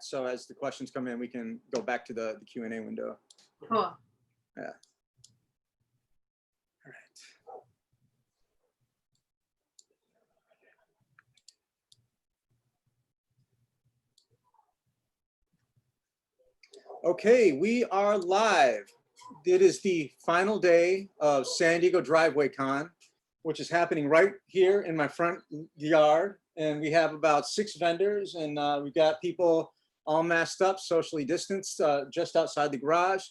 so as the questions come in, we can go back to the Q&A window. Cool. Yeah. All right. Okay, we are live. It is the final day of San Diego Driveway Con, which is happening right here in my front yard. And we have about 6 vendors, and we've got people all masked up, socially distanced, just outside the garage.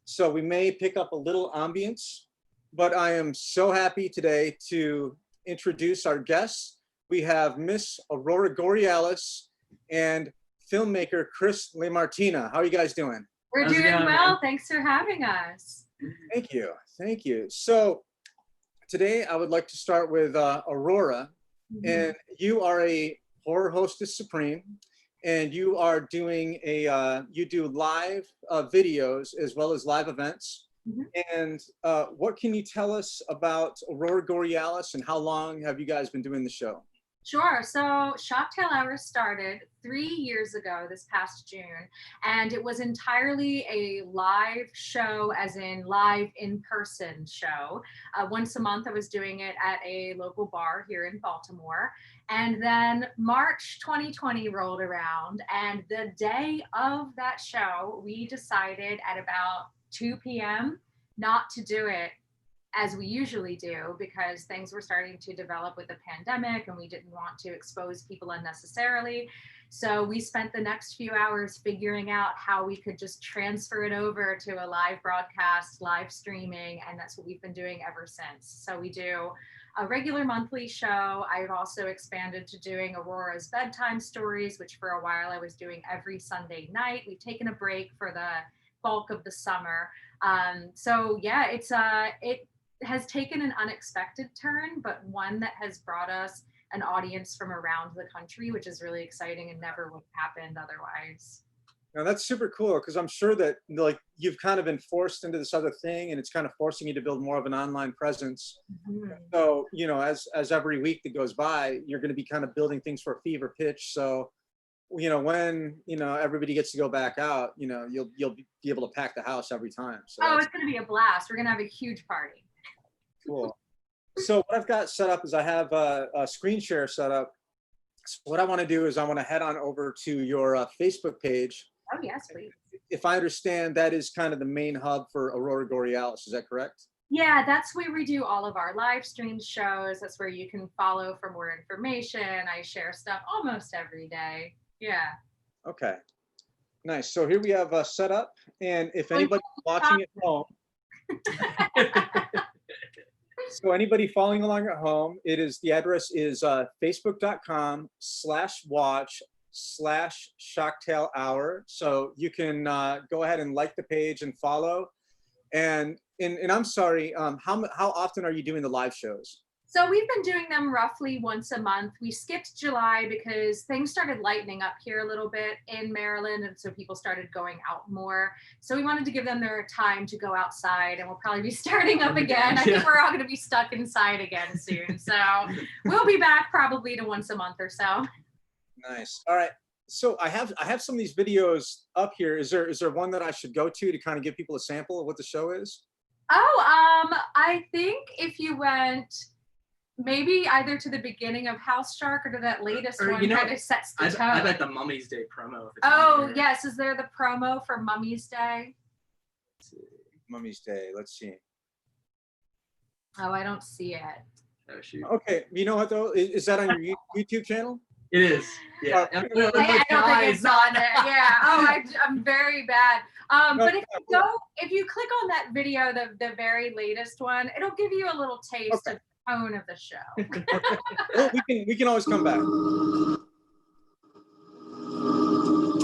So we may pick up a little ambience, but I am so happy today to introduce our guests. We have Miss Aurora Gorealis and filmmaker Chris LaMartina. How are you guys doing? We're doing well. Thanks for having us. Thank you. Thank you. So today I would like to start with Aurora. And you are a horror hostess supreme, and you are doing you do live videos as well as live events. And what can you tell us about Aurora Gorealis, and how long have you guys been doing the show? Sure. So Shocktail Hour started 3 years ago this past June, and it was entirely a live show, as in live in-person show. Once a month I was doing it at a local bar here in Baltimore. And then March 2020 rolled around, and the day of that show, we decided at about 2 p.m. not to do it as we usually do, because things were starting to develop with the pandemic and we didn't want to expose people unnecessarily. So we spent the next few hours figuring out how we could just transfer it over to a live broadcast, live streaming, and that's what we've been doing ever since. So we do a regular monthly show. I've also expanded to doing Aurora's bedtime stories, which for a while I was doing every Sunday night. We've taken a break for the bulk of the summer. So yeah, it has taken an unexpected turn, but one that has brought us an audience from around the country, which is really exciting and never would have happened otherwise. Now that's super cool, because I'm sure that like you've kind of been forced into this other thing, and it's kind of forcing you to build more of an online presence. So, you know, as every week that goes by, you're going to be kind of building things for a fever pitch. So, you know, when, you know, everybody gets to go back out, you know, you'll be able to pack the house every time. So it's going to be a blast. We're going to have a huge party. Cool. So what I've got set up is I have a screen share set up. So what I want to do is I want to head on over to your Facebook page. Oh, yes, please. If I understand, that is kind of the main hub for Aurora Gorealis. Is that correct? Yeah, that's where we do all of our live stream shows. That's where you can follow for more information. I share stuff almost every day. Yeah. Okay. Nice. So here we have set up. And if anybody's watching at home, so anybody following along at home, the address is facebook.com/watch/Shocktail Hour. So you can go ahead and like the page and follow. And I'm sorry, how often are you doing the live shows? So we've been doing them roughly once a month. We skipped July because things started lightening up here a little bit in Maryland, and so people started going out more. So we wanted to give them their time to go outside, and we'll probably be starting up again. I think we're all going to be stuck inside again soon. So we'll be back probably to once a month or so. Nice. All right. So I have some of these videos up here. Is there one that I should go to kind of give people a sample of what the show is? Oh, I think if you went maybe either to the beginning of House Shark or to that latest one, you know, kind of sets the tone. I bet the Mummy's Day promo. Oh, yes. Is there the promo for Mummy's Day? Mummy's Day. Let's see. Oh, I don't see it. Oh, shoot. Okay. You know what, though? Is that on your YouTube channel? It is. Yeah. I don't think it's on there. Yeah. Oh, I'm very bad. But if you click on that video, the very latest one, it'll give you a little taste of the tone of the show. Well, we can always come back.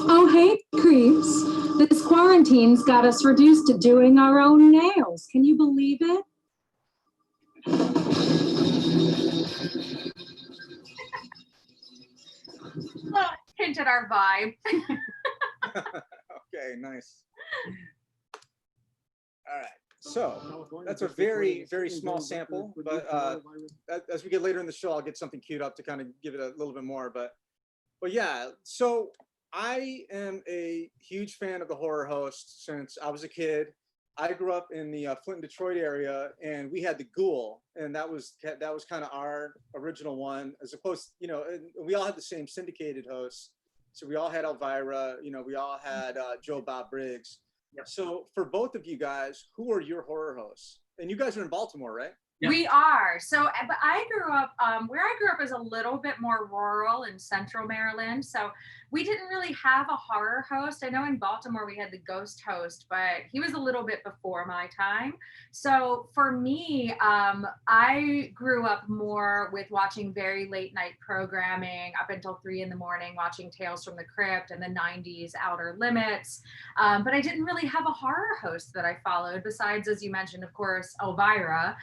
Oh, hey, creeps. This quarantine's got us reduced to doing our own nails. Can you believe it? Hint at our vibe. Okay, nice. All right. So that's a very, very small sample, but as we get later in the show, I'll get something queued up to kind of give it a little bit more. But yeah, so I am a huge fan of the horror host since I was a kid. I grew up in the Flint, Detroit area, and we had the Ghoul, and that was kind of our original one, as opposed, and we all had the same syndicated hosts. So we all had Elvira, we all had Joe Bob Briggs. Yep. So for both of you guys, who are your horror hosts? And you guys are in Baltimore, right? Yeah. We are. So, but I grew up, where I grew up is a little bit more rural in central Maryland. So we didn't really have a horror host. I know in Baltimore we had the ghost host, but he was a little bit before my time. So for me, I grew up more with watching very late night programming up until 3 a.m, watching Tales from the Crypt and the 90s Outer Limits. But I didn't really have a horror host that I followed besides, as you mentioned, of course, Elvira.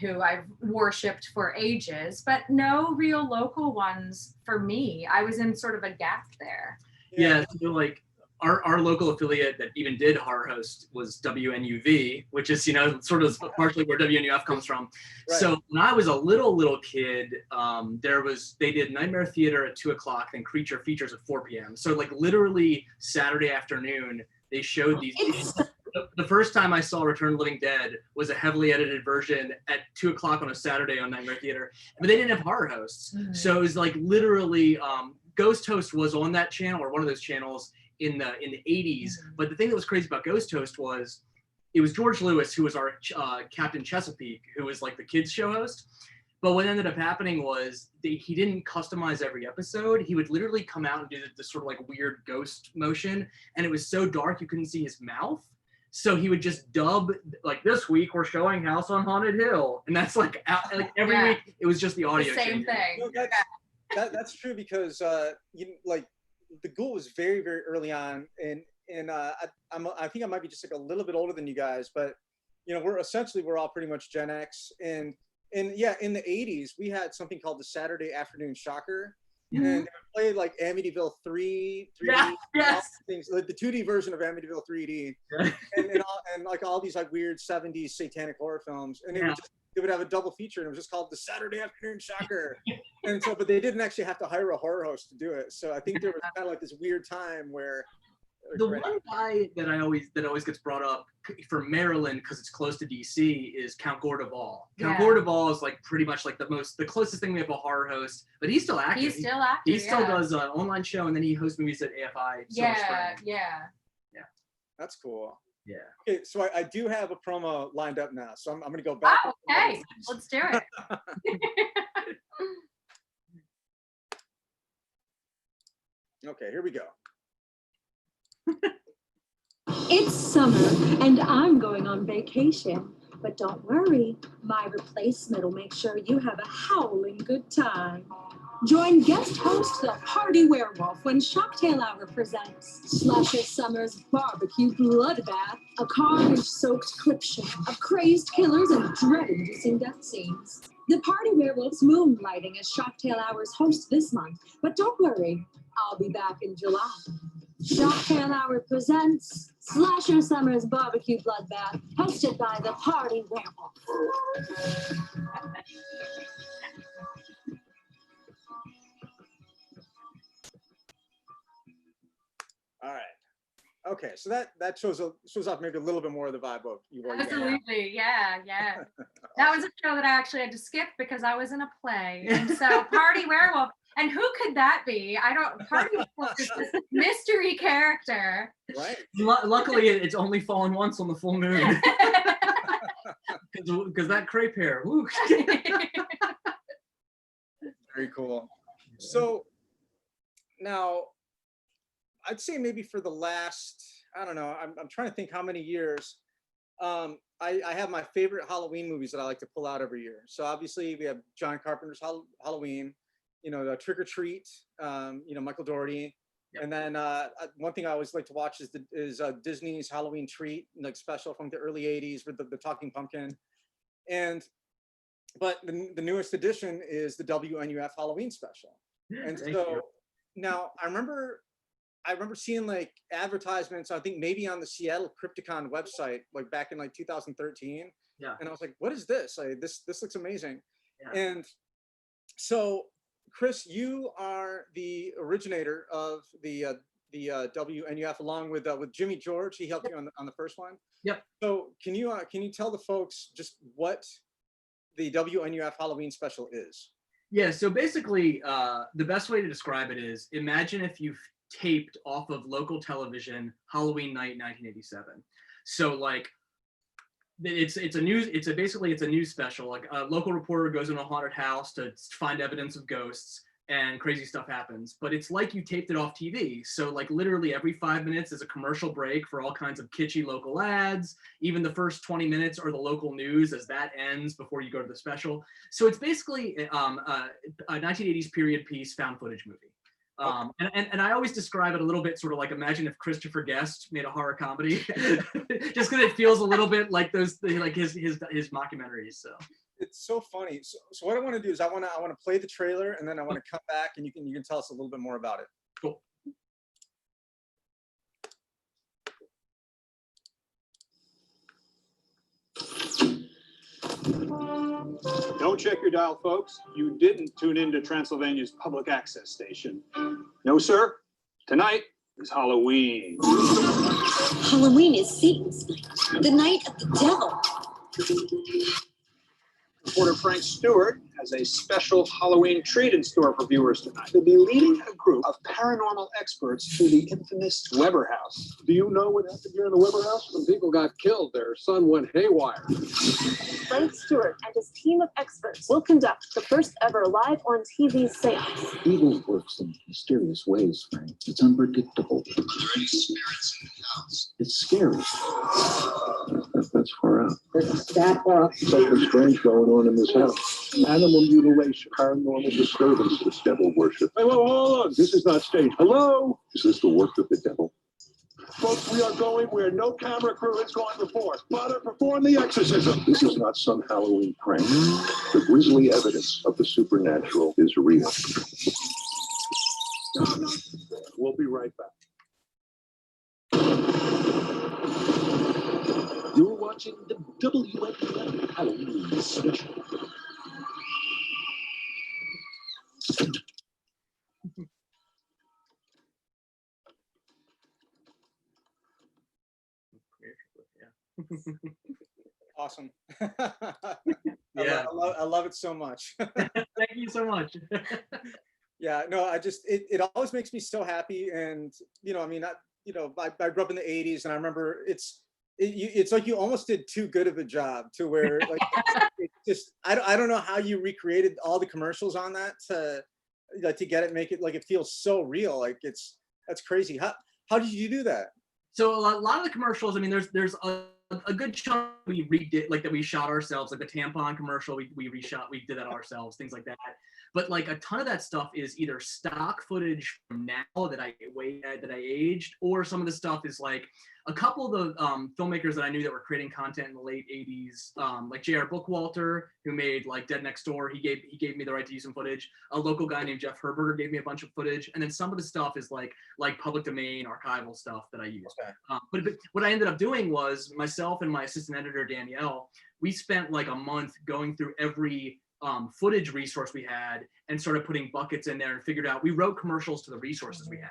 Who I've worshipped for ages, but no real local ones for me. I was in sort of a gap there. Yeah, so like our local affiliate that even did horror host was WNUV, which is, sort of partially where WNUF comes from. Right. So when I was a little kid, they did Nightmare Theater at 2 o'clock, then Creature Features at 4 p.m. So like literally Saturday afternoon, they showed these. The first time I saw Return of the Living Dead was a heavily edited version at 2 o'clock on a Saturday on Nightmare Theater, but they didn't have horror hosts. Mm-hmm. So it was like literally Ghost Host was on that channel or one of those channels in the 80s. Mm-hmm. But the thing that was crazy about Ghost Host was it was George Lewis, who was our Captain Chesapeake, who was like the kids show host. But what ended up happening was he didn't customize every episode. He would literally come out and do this sort of like weird ghost motion, and it was so dark you couldn't see his mouth. So he would just dub, like, this week we're showing House on Haunted Hill. And that's like every week, it was just the audio. The same thing. No, that's true because, like, the Ghoul was very, very early on. And I think I might be just like a little bit older than you guys, but, we're all pretty much Gen X. And yeah, in the 80s, we had something called the Saturday Afternoon Shocker. Mm-hmm. And they would play like Amityville 3, 3D, yes. Things, like the 2D version of Amityville 3D, and like all these like weird 70s satanic horror films. And they would have a double feature, and it was just called the Saturday Afternoon Shocker. And so, but they didn't actually have to hire a horror host to do it. So I think there was kind of like this weird time where the one guy that always gets brought up for Maryland because it's close to DC is Count Gordeval. Count Gordeval is like pretty much like the closest thing we have a horror host, but he's still active. He's still active. He still does an online show, and then he hosts movies at AFI. Yeah. That's cool. Yeah. Okay, so I do have a promo lined up now, so I'm going to go back. Oh, okay, let's do it. Okay, here we go. It's summer, and I'm going on vacation. But don't worry, my replacement will make sure you have a howling good time. Join guest host the Party Werewolf when Shocktail Hour presents Slasher Summer's Barbecue Bloodbath, a carnage-soaked clip show of crazed killers and dread-inducing death scenes. The Party Werewolf's moonlighting as Shocktail Hour's host this month, but don't worry, I'll be back in July. Shocktail Hour presents Slasher Summer's Barbecue Bloodbath, hosted by the Party Werewolf. All right. Okay, so that shows off maybe a little bit more of the vibe of you. Absolutely, yeah. That was a show that I actually had to skip because I was in a play, and so Party Werewolf. And who could that be? Party Werewolf is this mystery character. Right. Luckily, it's only fallen once on the full moon. Because that crepe hair. Woo. Very cool. So now, I'd say maybe for the last, I don't know, I'm trying to think how many years, I have my favorite Halloween movies that I like to pull out every year. So obviously we have John Carpenter's Halloween, the Trick or Treat, Michael Dougherty. Yep. And then one thing I always like to watch is Disney's Halloween Treat, like special from the early 80s with the talking pumpkin. But the newest edition is the WNUF Halloween special. And so now I remember seeing like advertisements, I think maybe on the Seattle Crypticon website, like back in like 2013. Yeah. And I was like, what is this? Like, this looks amazing. Yeah. And so Chris, you are the originator of the WNUF, along with Jimmy George. He helped you on the first one. Yep. So can you tell the folks just what the WNUF Halloween special is? Yeah, so basically, the best way to describe it is, imagine if you've taped off of local television Halloween night 1987. So like, it's a news special. Like a local reporter goes in a haunted house to find evidence of ghosts, and crazy stuff happens. But it's like you taped it off TV. So like literally every 5 minutes is a commercial break for all kinds of kitschy local ads. Even the first 20 minutes are the local news as that ends before you go to the special. So it's basically a 1980s period piece found footage movie. And I always describe it a little bit sort of like, imagine if Christopher Guest made a horror comedy, just because it feels a little bit like like his mockumentaries. So. It's so funny. So what I want to do is I want to play the trailer, and then I want to come back and you can tell us a little bit more about it. Cool. Don't check your dial, folks. You didn't tune into Transylvania's public access station. No, sir. Tonight is Halloween. Halloween is Satan's night, the night of the devil. Reporter Frank Stewart has a special Halloween treat in store for viewers tonight. He'll be leading a group of paranormal experts to the infamous Weber House. Do you know what happened here in the Weber House? Some people got killed. Their son went haywire. Frank Stewart and his team of experts will conduct the first ever live on TV seance. Evil works in mysterious ways, Frank. It's unpredictable. Are there any spirits in the house? It's scary. That's far out. That or Something strange going on in this house. Animal mutilation, paranormal disturbances, devil worship. Wait, hold on. This is not staged. Hello? Is this the work of the devil? Folks, we are going where no camera crew has gone before. Father, perform the exorcism. This is not some Halloween prank. The grisly evidence of the supernatural is real. We'll be right back. You're watching the WNUF Halloween special. Awesome. Yeah. I love it so much. Thank you so much. Yeah, no, it always makes me so happy. And, I mean, I grew up in the 80s, and I remember it's like you almost did too good of a job to where like, it just, I don't know how you recreated all the commercials on that to get it, make it like, it feels so real. Like that's crazy. How did you do that? So a lot of the commercials, I mean, there's a good chunk we redid, like that we shot ourselves, like the tampon commercial, we did that ourselves, things like that. But like a ton of that stuff is either stock footage from now that I aged, or some of the stuff is like a couple of the filmmakers that I knew that were creating content in the late 80s, like J.R. Bookwalter, who made like Dead Next Door. He gave me the right to use some footage. A local guy named Jeff Herberger gave me a bunch of footage, and then some of the stuff is like public domain archival stuff that I used. Okay. But what I ended up doing was myself and my assistant editor Danielle, we spent like a month going through every footage resource we had and started putting buckets in there and figured out, we wrote commercials to the resources we had.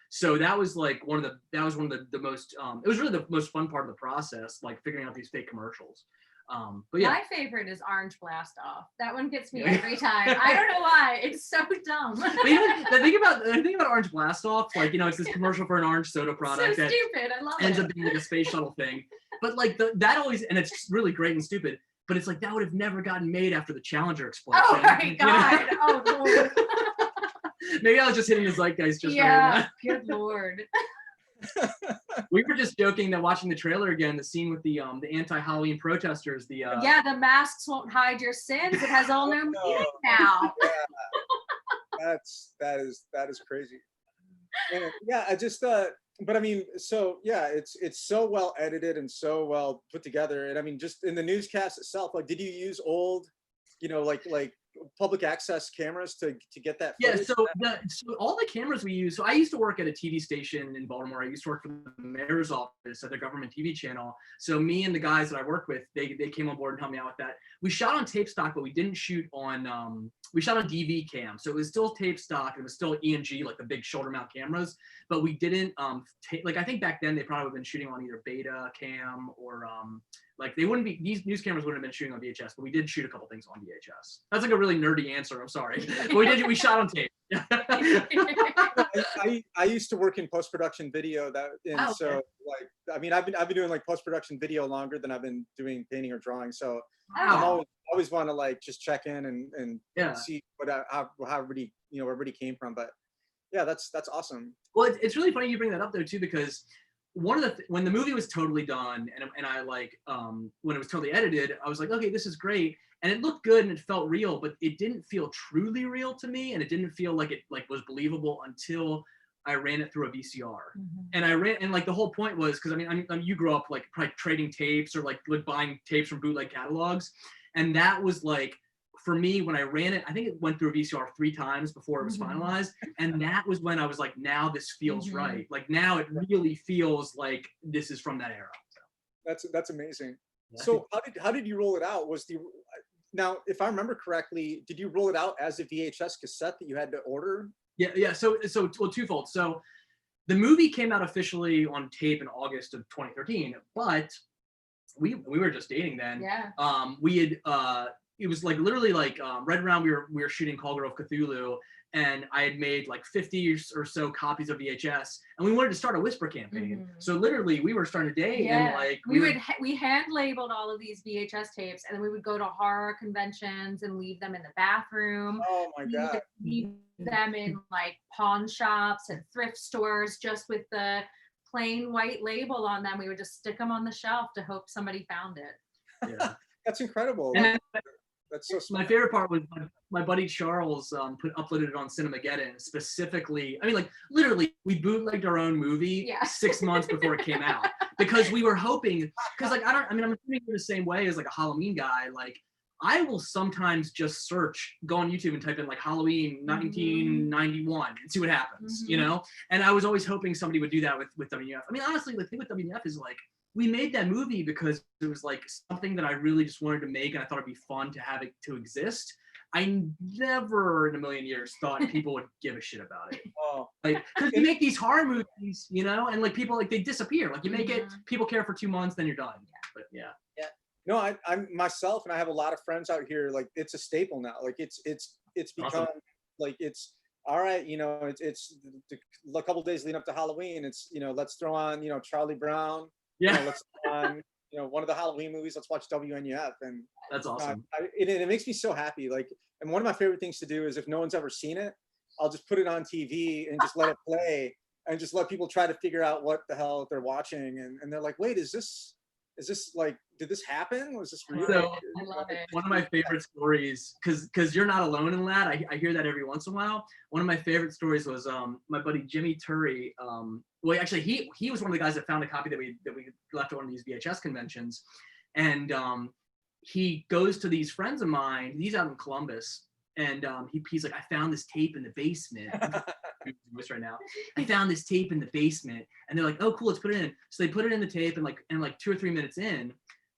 So that was like one of the most, it was really the most fun part of the process, like figuring out these fake commercials. But yeah. My favorite is Orange Blast Off. That one gets me every time. I don't know why. It's so dumb. But even the thing about Orange Blast Off, like, it's this commercial for an orange soda product So that stupid. I love ends it. up being like a space shuttle thing. But like that always, and it's really great and stupid, but it's like that would have never gotten made after the Challenger explosion. Oh my God. Oh Lord. Maybe I was just hitting the zeitgeist just Yeah, good Lord. We were just joking that watching the trailer again, the scene with the anti-Halloween protesters, Yeah, the masks won't hide your sins. It has all new meaning now. Yeah. That is crazy. And yeah, I just but I mean, so yeah, it's so well edited and so well put together. And I mean, just in the newscast itself, like, did you use old, like public access cameras to get that Yeah, footage? so all the cameras we use, so I used to work at a TV station in Baltimore. I used to work for the mayor's office at the government TV channel. So me and the guys that I work with, they came on board and helped me out with that. We shot on tape stock, but we didn't shoot on, we shot on DV cam. So it was still tape stock. It was still E&G, like the big shoulder mount cameras, but we didn't, like I think back then they probably would have been shooting on either beta cam or like they wouldn't be, these news cameras wouldn't have been shooting on VHS, but we did shoot a couple things on VHS. That's like a really nerdy answer, I'm sorry. But we shot on tape. I used to work in post-production video so like, I mean, I've been doing like post-production video longer than I've been doing painting or drawing. So I'm always want to like just check in and see how everybody, where everybody came from. But yeah, that's awesome. Well, it's really funny you bring that up though too, because when the movie was totally done and I like when it was totally edited, I was like, okay, this is great, and it looked good and it felt real, but it didn't feel truly real to me, and it didn't feel like it like was believable until I ran it through a VCR. And like the whole point was, because I mean you grew up like probably trading tapes or like buying tapes from bootleg catalogs, and that was like, for me, when I ran it, I think it went through a VCR 3 times before it was finalized. And that was when I was like, now this feels right. Like now it really feels like this is from that era. So. That's amazing. Yeah. So how did you roll it out? Now, if I remember correctly, did you roll it out as a VHS cassette that you had to order? Yeah. So well, twofold. So the movie came out officially on tape in August of 2013, but we were just dating then. Yeah. We had it was like literally like right around we were shooting Call Girl of Cthulhu, and I had made like 50 or so copies of VHS, and we wanted to start a whisper campaign. So literally we were starting to date, and like we hand labeled all of these VHS tapes, and then we would go to horror conventions and leave them in the bathroom. Oh my God. Leave them in like pawn shops and thrift stores just with the plain white label on them. We would just stick them on the shelf to hope somebody found it. Yeah. That's incredible. That's so smart. My favorite part was my buddy Charles uploaded it on Cinemageddon specifically. I mean, like literally, we bootlegged our own movie 6 months before it came out, because we were hoping. Because like I'm assuming you're the same way as like a Halloween guy. Like I will sometimes just go on YouTube and type in like Halloween 1991 and see what happens, And I was always hoping somebody would do that with WNF. I mean, honestly, the thing with WNF is like, we made that movie because it was like something that I really just wanted to make, and I thought it'd be fun to have it to exist. I never in a million years thought people would give a shit about it. Like, because you make these horror movies, and like people like they disappear. Like you make it, people care for 2 months, then you're done. But yeah. No, I'm myself, and I have a lot of friends out here. Like it's a staple now. Like it's become awesome. Like it's all right. It's a couple days leading up to Halloween. It's let's throw on Charlie Brown. Let's throw on one of the Halloween movies. Let's watch WNUF, and that's awesome. It makes me so happy. Like, and one of my favorite things to do is if no one's ever seen it, I'll just put it on TV and just let it play, and just let people try to figure out what the hell they're watching, and they're like, wait, is this like, did this happen? Was this real? So, I love it. One of my favorite stories, because you're not alone in that. I hear that every once in a while. One of my favorite stories was my buddy Jimmy Turry. Well, actually, he was one of the guys that found a copy that we left at one of these VHS conventions, and he goes to these friends of mine. He's out in Columbus, and he's like, I found this tape in the basement. Right now, I found this tape in the basement, and they're like, oh cool, let's put it in. So they put it in the tape, and like 2 or 3 minutes in,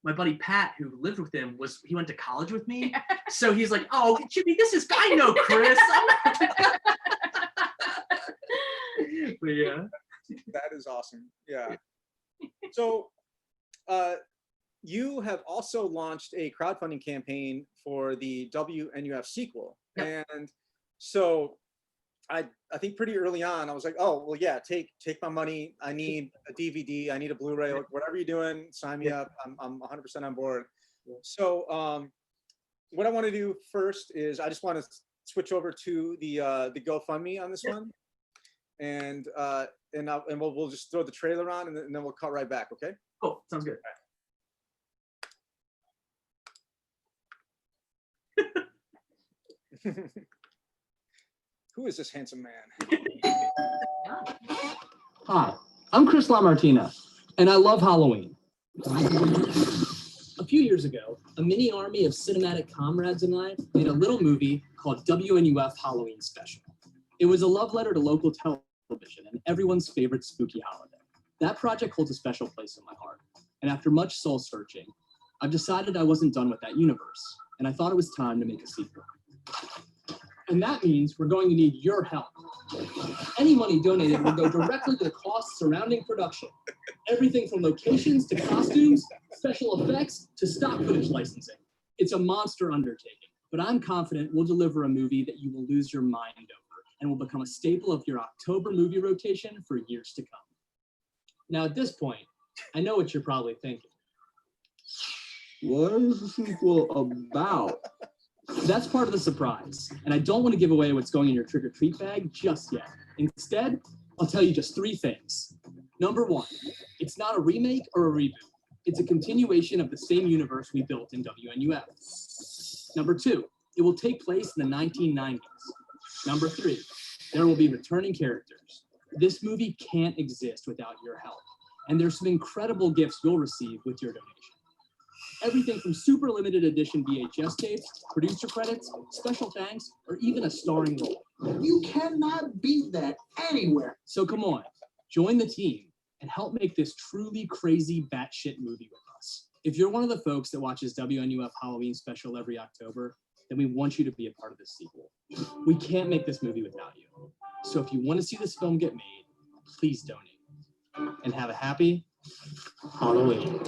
my buddy Pat, who lived with him, he went to college with me. So he's like, oh Jimmy, I know Chris. But yeah, that is awesome. Yeah. So you have also launched a crowdfunding campaign for the WNUF sequel. And so I think pretty early on, I was like, oh, well, yeah, take my money. I need a DVD. I need a Blu-ray. Like, whatever you're doing, sign me up. I'm 100% on board. So what I want to do first is I just want to switch over to the GoFundMe on this one. And we'll just throw the trailer on, and then we'll cut right back, okay? Cool. Sounds good. Who is this handsome man? Hi, I'm Chris LaMartina, and I love Halloween. A few years ago, a mini army of cinematic comrades and I made a little movie called WNUF Halloween Special. It was a love letter to local television and everyone's favorite spooky holiday. That project holds a special place in my heart. And after much soul searching, I've decided I wasn't done with that universe, and I thought it was time to make a sequel. And that means we're going to need your help. Any money donated will go directly to the costs surrounding production. Everything from locations to costumes, special effects to stock footage licensing. It's a monster undertaking, but I'm confident we'll deliver a movie that you will lose your mind over and will become a staple of your October movie rotation for years to come. Now at this point, I know what you're probably thinking. What is the sequel about? That's part of the surprise, and I don't want to give away what's going in your trick-or-treat bag just yet. Instead, I'll tell you just 3 things. Number 1, it's not a remake or a reboot. It's a continuation of the same universe we built in WNUF. Number 2, it will take place in the 1990s. Number 3, there will be returning characters. This movie can't exist without your help, and there's some incredible gifts you'll receive with your donation. Everything from super limited edition VHS tapes, producer credits, special thanks, or even a starring role. You cannot beat that anywhere. So come on, join the team and help make this truly crazy batshit movie with us. If you're one of the folks that watches WNUF Halloween Special every October, then we want you to be a part of this sequel. We can't make this movie without you. So if you want to see this film get made, please donate. And have a happy Halloween.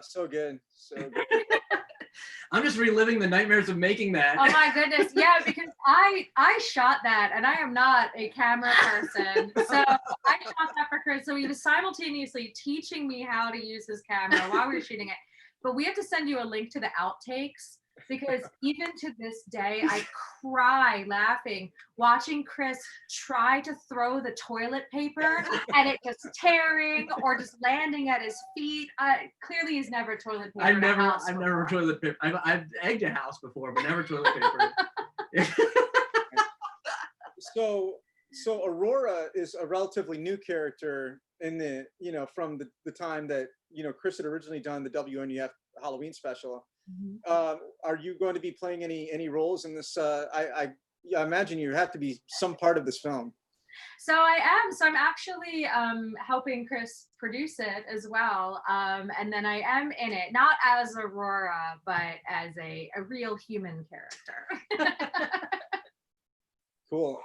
So good. So good. I'm just reliving the nightmares of making that. Oh my goodness. Yeah, because I shot that and I am not a camera person. So I shot that for Chris. So he was simultaneously teaching me how to use his camera while we were shooting it. But we have to send you a link to the outtakes because even to this day, I cry laughing, watching Chris try to throw the toilet paper and it just tearing or just landing at his feet. Clearly he's never toilet paper. I've never toilet paper. I've egged a house before, but never toilet paper. So Aurora is a relatively new character in the, from the time that, Chris had originally done the WNUF Halloween special. Mm-hmm. Are you going to be playing any roles in this? I imagine you have to be some part of this film. So I am. So I'm actually helping Chris produce it as well. And then I am in it, not as Aurora, but as a real human character. Cool.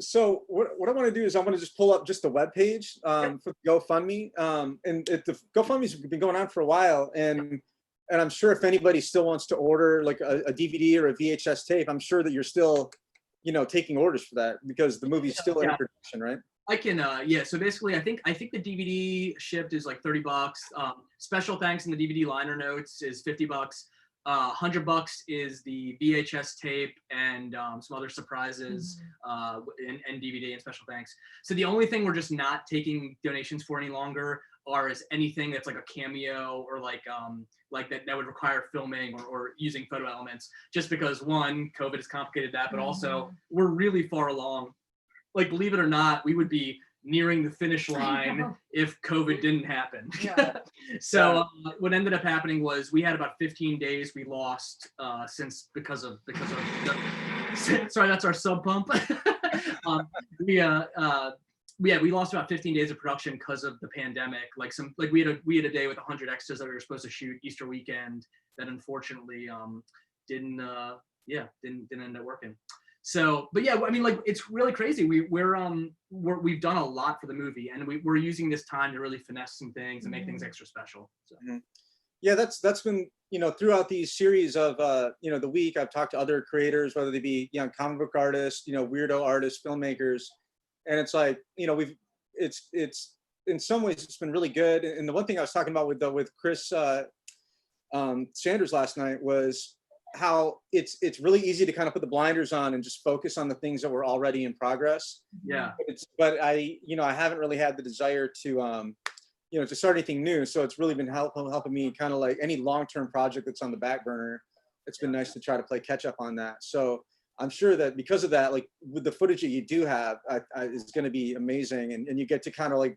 So what I want to do is I want to just pull up just the webpage for the GoFundMe. And the GoFundMe's been going on for a while, and I'm sure if anybody still wants to order like a DVD or a VHS tape, I'm sure that you're still, taking orders for that because the movie's still in production, right? I can, so basically I think the DVD shipped is like $30. Special thanks in the DVD liner notes is $50. $100 is the VHS tape and some other surprises and DVD and special thanks. So the only thing we're just not taking donations for any longer is anything that's like a cameo or like that would require filming or using photo elements, just because one, COVID has complicated that, but also we're really far along. Like, believe it or not, we would be nearing the finish line if COVID didn't happen. Yeah. So what ended up happening was we had about 15 days we lost because of sorry, that's our sub pump. We lost about 15 days of production because of the pandemic. We had a day with 100 extras that we were supposed to shoot Easter weekend that unfortunately didn't end up working. So, but yeah, I mean, like, it's really crazy. We've done a lot for the movie, and we're using this time to really finesse some things and make things extra special. So. Yeah, that's been, throughout these series of, the week, I've talked to other creators, whether they be, comic book artists, weirdo artists, filmmakers. And it's like, it's in some ways it's been really good. And the one thing I was talking about with Chris Sanders last night was how it's really easy to kind of put the blinders on and just focus on the things that were already in progress. Yeah. But I haven't really had the desire to, to start anything new. So it's really been helping me kind of like any long-term project that's on the back burner. It's been nice to try to play catch up on that. So I'm sure that because of that, like with the footage that you do have, is going to be amazing, and you get to kind of like,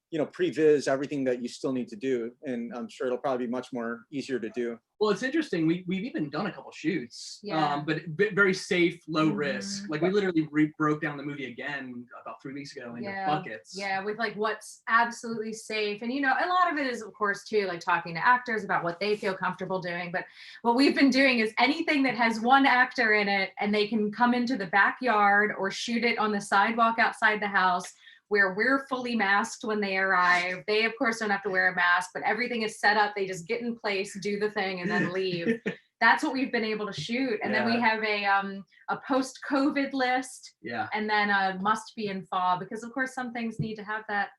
you know, previs everything that you still need to do, and I'm sure it'll probably be much more easier to do. Well, it's interesting. We've even done a couple shoots, Yeah. but very safe, low risk. Like we literally broke down the movie again about 3 weeks ago into buckets. Yeah, with like what's absolutely safe. And, you know, a lot of it is, of course, too, like talking to actors about what they feel comfortable doing. But what we've been doing is anything that has one actor in it and they can come into the backyard or shoot it on the sidewalk outside the house, where we're fully masked when they arrive. They, of course, don't have to wear a mask, but everything is set up. They just get in place, do the thing, and then leave. That's what we've been able to shoot. And then we have a post-COVID list, and then a must be in fall, because of course some things need to have that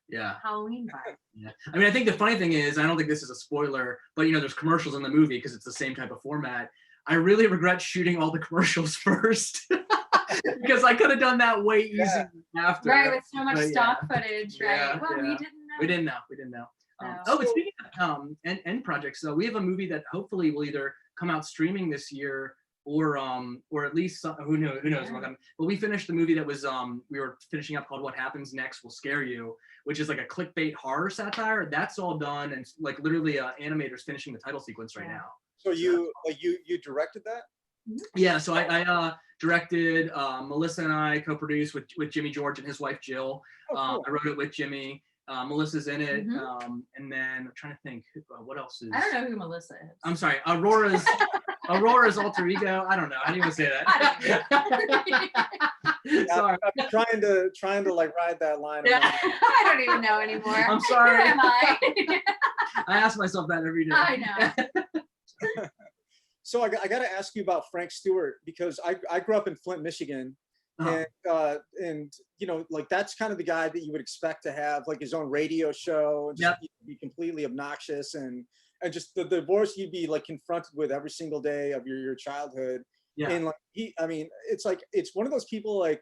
Halloween vibe. Yeah. I mean, I think the funny thing is, I don't think this is a spoiler, but you know, there's commercials in the movie because it's the same type of format. I really regret shooting all the commercials first. Because I could have done that way easier after. Right, with so much stock footage, right? Well, we didn't know. But speaking of end projects, so we have a movie that hopefully will either come out streaming this year or at least who knows. But we finished the movie that was we were finishing up called What Happens Next Will Scare You, which is like a clickbait horror satire. That's all done, and like literally animators finishing the title sequence right now. So you directed that? Yeah, so I directed, Melissa and I co-produced with Jimmy George and his wife Jill. Cool. I wrote it with Jimmy. Melissa's in it, and then I'm trying to think what else is. I don't know who Melissa is. I'm sorry, Aurora's alter ego. I don't know. How do you even say that? Sorry, I'm trying to like ride that line. I don't even know anymore. I'm sorry. Who am I? I ask myself that every day. I know. So I got to ask you about Frank Stewart, because I grew up in Flint, Michigan, and you know, like that's kind of the guy that you would expect to have like his own radio show, and just be completely obnoxious, and just the divorce you'd be like confronted with every single day of your childhood. And like it's one of those people like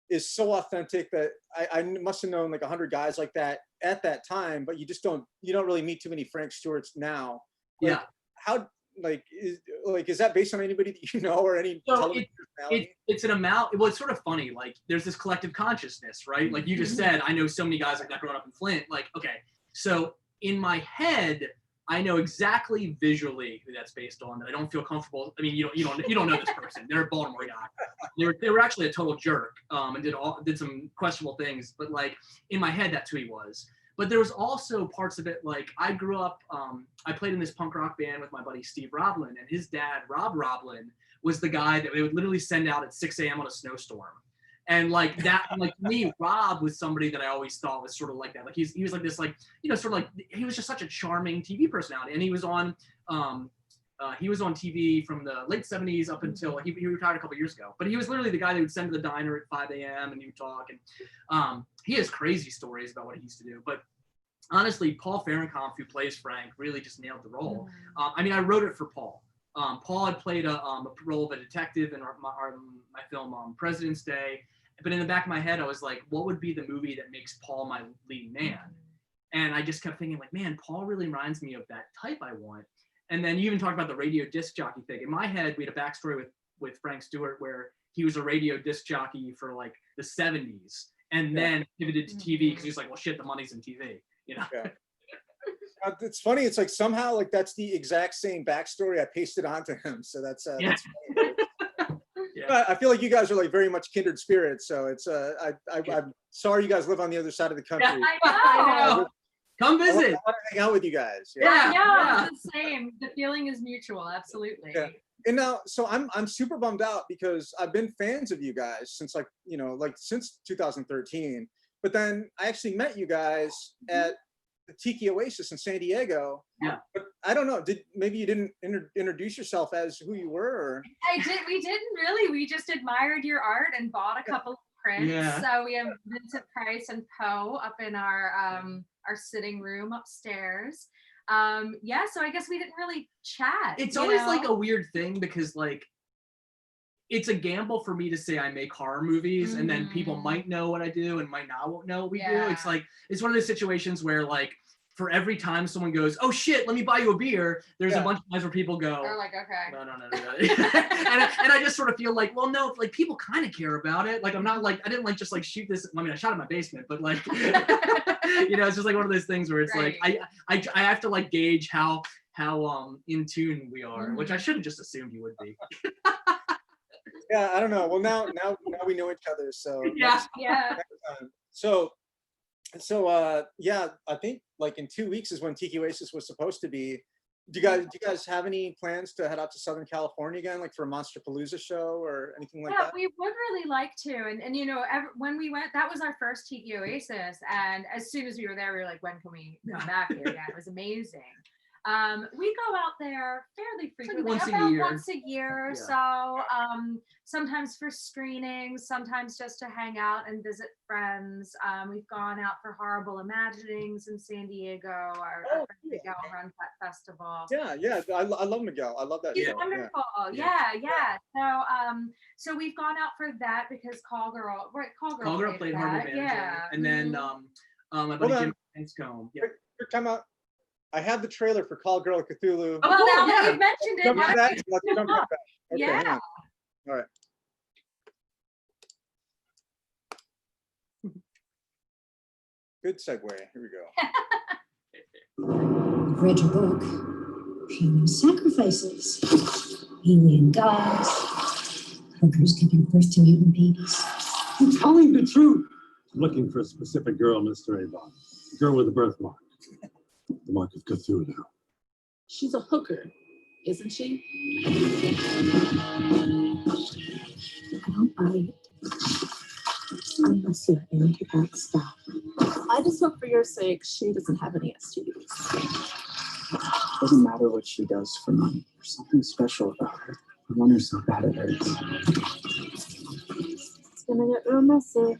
is so authentic that I must have known like 100 guys like that at that time, but you don't really meet too many Frank Stewarts now. Like, how is that based on anybody that you know, or any television personality? It's an amount. Well, it's sort of funny. Like there's this collective consciousness, right? Like you just said, I know so many guys like that growing up in Flint. Like, okay, so in my head, I know exactly visually who that's based on. That I don't feel comfortable. I mean, you don't know this person. They're a Baltimore guy. They were actually a total jerk, and did some questionable things. But like in my head, that's who he was. But there was also parts of it, like I grew up, I played in this punk rock band with my buddy Steve Roblin, and his dad, Rob Roblin, was the guy that they would literally send out at 6 a.m. on a snowstorm. And like that, like me, Rob was somebody that I always thought was sort of like that. Like he was like this, like, you know, sort of like, he was just such a charming TV personality. And he was on TV from the late 70s up until he retired a couple years ago. But he was literally the guy that would send to the diner at 5 a.m. and he would talk. And he has crazy stories about what he used to do. But honestly, Paul Fahrenkampf, who plays Frank, really just nailed the role. I mean, I wrote it for Paul. Paul had played a role of a detective in my film President's Day. But in the back of my head, I was like, what would be the movie that makes Paul my leading man? And I just kept thinking, like, man, Paul really reminds me of that type I want. And then you even talked about the radio disc jockey thing. In my head, we had a backstory with Frank Stewart where he was a radio disc jockey for like the 70s and then pivoted to TV because he was like, well, shit, the money's in TV, you know? Yeah. It's funny. It's like somehow like that's the exact same backstory I pasted onto him. So that's funny. I feel like you guys are like very much kindred spirits. So it's I'm sorry you guys live on the other side of the country. I know. Come visit. I want to hang out with you guys. Yeah, it's the same. The feeling is mutual. Absolutely. Yeah. And now, so I'm super bummed out because I've been fans of you guys since since 2013. But then I actually met you guys at the Tiki Oasis in San Diego. Yeah. But I don't know. Maybe you didn't introduce yourself as who you were? Or? I did. We didn't really. We just admired your art and bought a couple of prints. Yeah. So we have Vincent Price and Poe up in our sitting room upstairs. So I guess we didn't really chat. It's always like a weird thing because like it's a gamble for me to say I make horror movies and then people might know what I do and might not know what we do. It's like it's one of those situations where like for every time someone goes, "Oh shit, let me buy you a beer," there's a bunch of times where people go, They're like, okay. no. and I just sort of feel like, well, no, like people kind of care about it. Like I'm not like I didn't like just like shoot this. I mean, I shot in my basement, but like it's just like one of those things where it's Right. like I have to like gauge how in tune we are, which I should have just assumed you would be. Yeah, I don't know. Well, now we know each other, so Yeah. next time. So yeah, I think like in 2 weeks is when Tiki Oasis was supposed to be. Do you guys have any plans to head out to Southern California again, like for a Monsterpalooza show or anything like that? We would really like to. And you know, when we went, that was our first Tiki Oasis. And as soon as we were there, we were like, when can we come back here again? It was amazing. We go out there fairly frequently, once a about year. once a year or so. Sometimes for screenings, sometimes just to hang out and visit friends. We've gone out for Horrible Imaginings in San Diego, our friend Miguel runs that festival. Yeah, I love Miguel. I love that He's show. wonderful. Yeah. So we've gone out for that because Call Girl Played Horrible Manager. Yeah. And then my buddy Jim Hanscombe. Yeah. Quick time out. I have the trailer for Call Girl Cthulhu. Well, now that you've mentioned it, Jump right back. Let's jump right back. Okay, Yeah. hang on. All right. Good segue. Here we go. I've read your book. Human sacrifices. Alien gods. Hookers giving birth to mutant babies. I'm telling the truth. I'm looking for a specific girl, Mr. Avon. A girl with a birthmark. The mark of Cthulhu. She's a hooker, isn't she? I don't buy it. Unless you're into that stuff. I just hope for your sake she doesn't have any STDs. Doesn't matter what she does for money. There's something special about her. I want her so bad it hurts. It's gonna get real messy.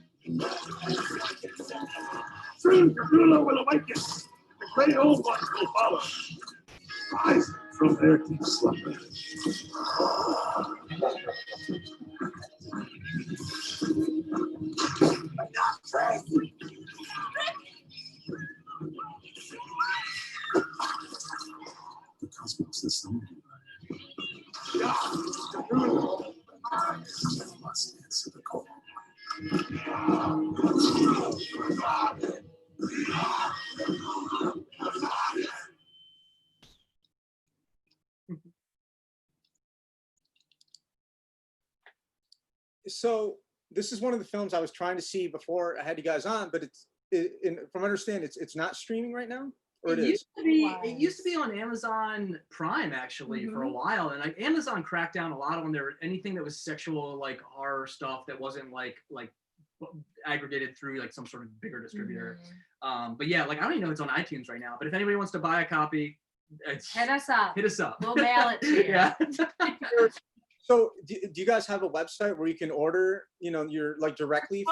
Dream Cthulhu will awaken. The great old ones will follow. Rise from their deep slumber. The cosmos is somewhere. Must answer the call. So this is one of the films I was trying to see before I had you guys on, but from understanding, it's not streaming right now, or it is. It used to be on Amazon Prime actually for a while, and like Amazon cracked down a lot on anything that was sexual, like horror stuff that wasn't like aggregated through like some sort of bigger distributor. But yeah, like I don't even know if it's on iTunes right now. But if anybody wants to buy a copy, hit us up. Hit us up. We'll mail it to you. Yeah. So do you guys have a website where you can order, your like directly?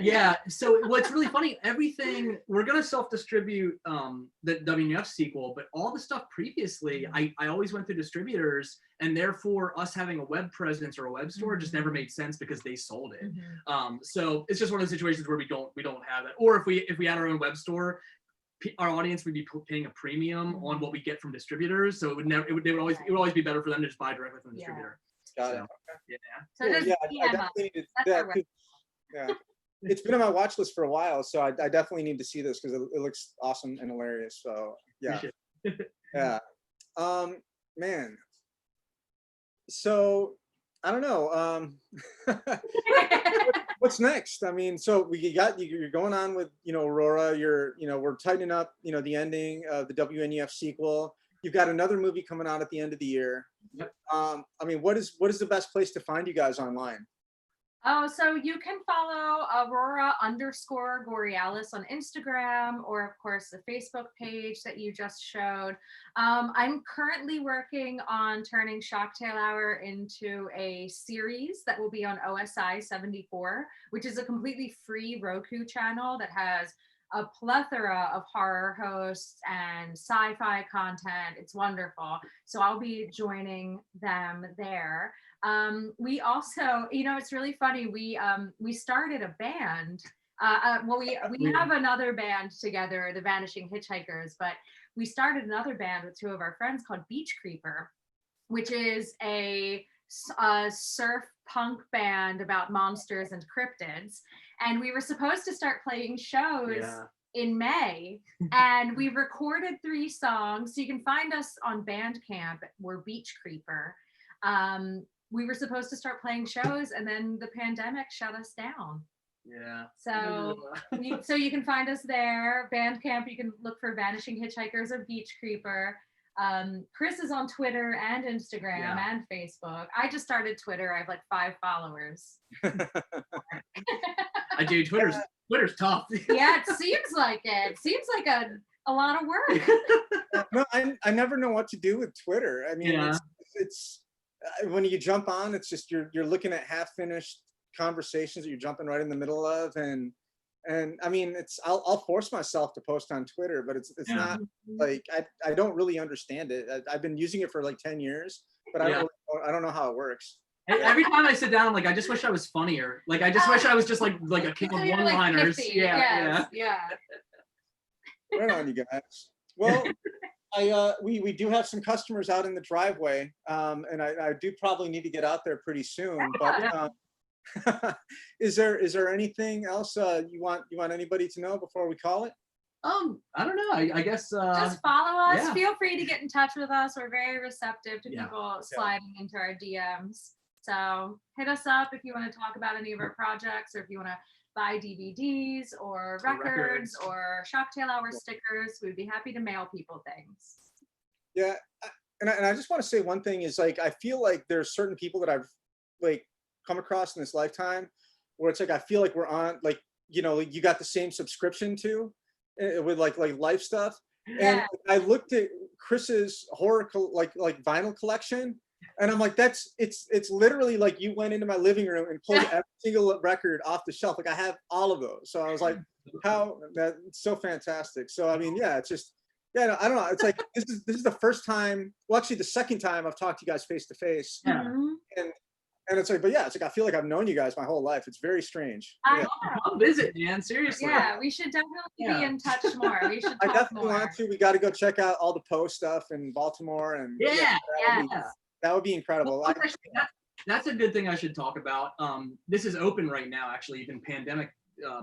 Yeah. So what's really funny, everything we're gonna self-distribute the WNF sequel, but all the stuff previously, I always went through distributors, and therefore us having a web presence or a web store just never made sense because they sold it. So it's just one of those situations where we don't have that. Or if we had our own web store, our audience would be paying a premium on what we get from distributors. So it would always be better for them to just buy directly from the distributor. Got it. So, okay. So Cool. just Yeah, DM I us. definitely need to. That's our Yeah, it's been on my watch list for a while, so I definitely need to see this because it looks awesome and hilarious. So yeah, yeah. Man. So I don't know. What's next? I mean, so you're going on with Aurora. We're tightening up the ending of the WNEF sequel. You've got another movie coming out at the end of the year. Yep. I mean, what is the best place to find you guys online? Oh, so you can follow Aurora_Gorealis on Instagram, or of course the Facebook page that you just showed. I'm currently working on turning Shocktail Hour into a series that will be on OSI 74, which is a completely free Roku channel that has a plethora of horror hosts and sci-fi content. It's wonderful. So I'll be joining them there. We also, it's really funny. We started a band Well, we have another band together, the Vanishing Hitchhikers, but we started another band with two of our friends called Beach Creeper, which is a surf punk band about monsters and cryptids. And we were supposed to start playing shows in May, and we recorded 3 songs. So you can find us on Bandcamp. We're Beach Creeper. We were supposed to start playing shows, and then the pandemic shut us down. Yeah. So you can find us there. Bandcamp, you can look for Vanishing Hitchhikers or Beach Creeper. Chris is on Twitter and Instagram and Facebook. I just started Twitter. I have like 5 followers. I do. Twitter's tough. Yeah, it seems like it. Seems like a lot of work. No, I never know what to do with Twitter. I mean, it's when you jump on, it's just you're looking at half-finished conversations that you're jumping right in the middle of, and I mean, I'll force myself to post on Twitter, but it's not like I don't really understand it. I've been using it for like 10 years, but I don't know how it works. Every time I sit down, I'm like, I just wish I was funnier. Like, I just wish I was just like a king of one-liners. Like yeah. Right on, you guys. Well, we do have some customers out in the driveway, and I do probably need to get out there pretty soon. But is there anything else you want anybody to know before we call it? I don't know. I guess just follow us. Feel free to get in touch with us. We're very receptive to people sliding into our DMs. So hit us up if you want to talk about any of our projects, or if you want to buy DVDs or records or Shocktail Hour stickers. We'd be happy to mail people things. Yeah, and I just want to say one thing is, like, I feel like there's certain people that I've like come across in this lifetime where it's like I feel like we're on, like, you know, you got the same subscription to with like life stuff. And I looked at Chris's horror like vinyl collection, and I'm like, it's literally like you went into my living room and pulled every single record off the shelf. Like, I have all of those. So I was like, that's so fantastic. So I mean, yeah, it's just, yeah, no, I don't know. It's like this is the first time, well, actually the second time I've talked to you guys face to face. And it's like, but yeah, it's like I feel like I've known you guys my whole life. It's very strange. Come visit, man. Seriously. Yeah, we should definitely be in touch more. We should talk I definitely more. want to. We got to go check out all the Post stuff in Baltimore, and that would be incredible. Well, that's a good thing I should talk about. This is open right now, actually, even pandemic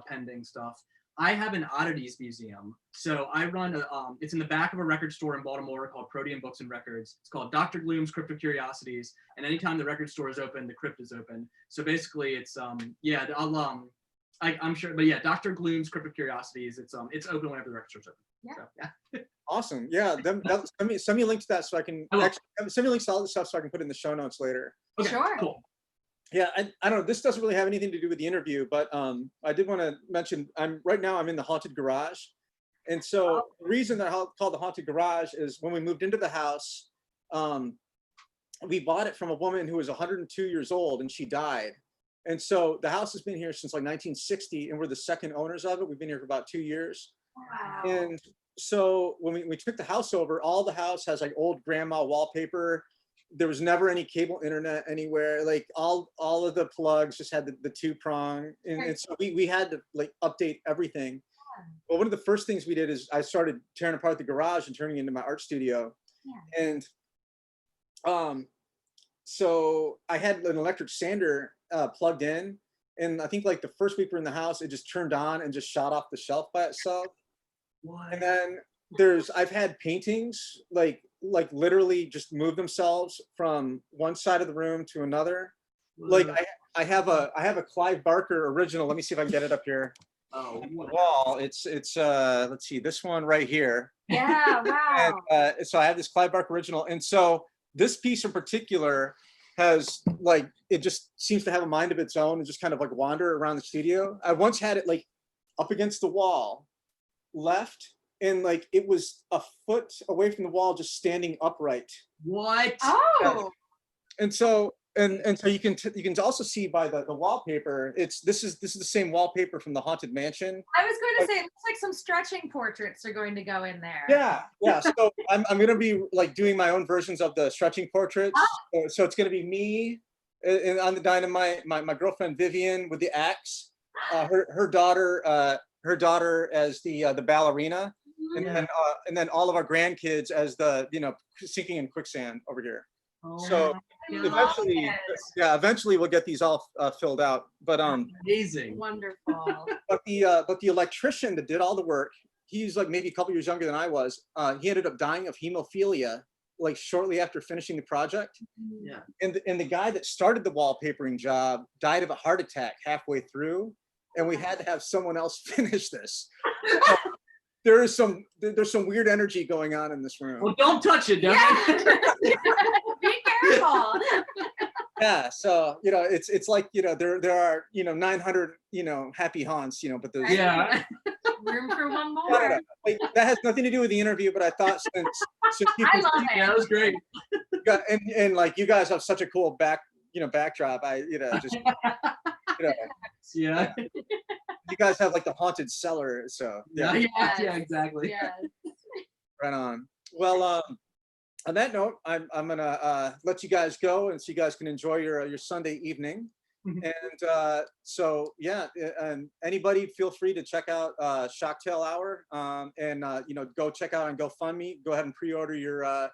pending stuff. I have an oddities museum. So I run it's in the back of a record store in Baltimore called Protean Books and Records. It's called Dr. Gloom's Crypto Curiosities. And anytime the record store is open, the crypt is open. So basically it's, I'm sure, but yeah, Dr. Gloom's Crypto Curiosities. It's open whenever the record store's open. So, Awesome. Yeah. Send me a link to that so I can send me links to all the stuff so I can put it in the show notes later. Okay, sure. Cool. Yeah, I don't know. This doesn't really have anything to do with the interview, but I did want to mention right now I'm in the haunted garage. And so the reason that I called the haunted garage is when we moved into the house, we bought it from a woman who was 102 years old, and she died. And so the house has been here since like 1960, and we're the second owners of it. We've been here for about 2 years. Wow. And so when we took the house over, all the house has like old grandma wallpaper. There was never any cable internet anywhere. Like all of the plugs just had the 2-prong, and so we had to like update everything. But one of the first things we did is I started tearing apart the garage and turning it into my art studio. And so I had an electric sander plugged in, and I think like the first week we were in the house, it just turned on and just shot off the shelf by itself. What? And then I've had paintings like literally just move themselves from one side of the room to another. Like I have a Clive Barker original. Let me see if I can get it up here. Oh, wall. It's let's see, this one right here. Yeah, wow. And, so I have this Clive Barker original, and so this piece in particular has like, it just seems to have a mind of its own and just kind of like wander around the studio. I once had it like up against the wall, left, and like it was a foot away from the wall, just standing upright. What? Oh. And so so you can also see by the wallpaper, this is the same wallpaper from the Haunted Mansion. I was going to say, it looks like some stretching portraits are going to go in there. Yeah. So I'm going to be like doing my own versions of the stretching portraits. So it's going to be me on the dynamite, my girlfriend Vivian with the axe, her daughter as the ballerina, and then all of our grandkids as the sinking in quicksand over here. So eventually we'll get these all filled out. But amazing, wonderful. But the electrician that did all the work, he's like maybe a couple years younger than I was. He ended up dying of hemophilia like shortly after finishing the project. Yeah. And the guy that started the wallpapering job died of a heart attack halfway through, and we had to have someone else finish this. So there's some weird energy going on in this room. Well, don't touch it, Devin. Be careful. Yeah, so it's like there are 900 happy haunts, but there's room for one more. I don't know. Like, that has nothing to do with the interview, but I thought since you I love it. Yeah, that was great. and like you guys have such a cool backdrop. Just yeah. You guys have like the haunted cellar, so Yeah, exactly. Yes. Right on. Well, on that note, I'm gonna let you guys go, and so you guys can enjoy your Sunday evening. And so yeah, and anybody feel free to check out Shocktail Hour, and go check out on GoFundMe. Go ahead and pre-order your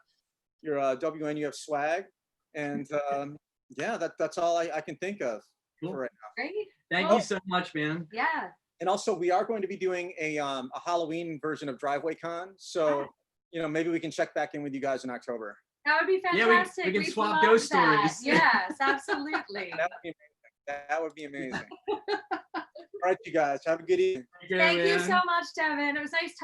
WNUF swag, and yeah, that's all I can think of for right now. Great. Thank you so much, man. Yeah. And also, we are going to be doing a Halloween version of Driveway Con, so maybe we can check back in with you guys in October. That would be fantastic. Yeah, we can We'd swap love ghost that. stories. Yes, absolutely. That would be amazing. All right, you guys, have a good evening. Thank you so much, Devin. It was nice talking.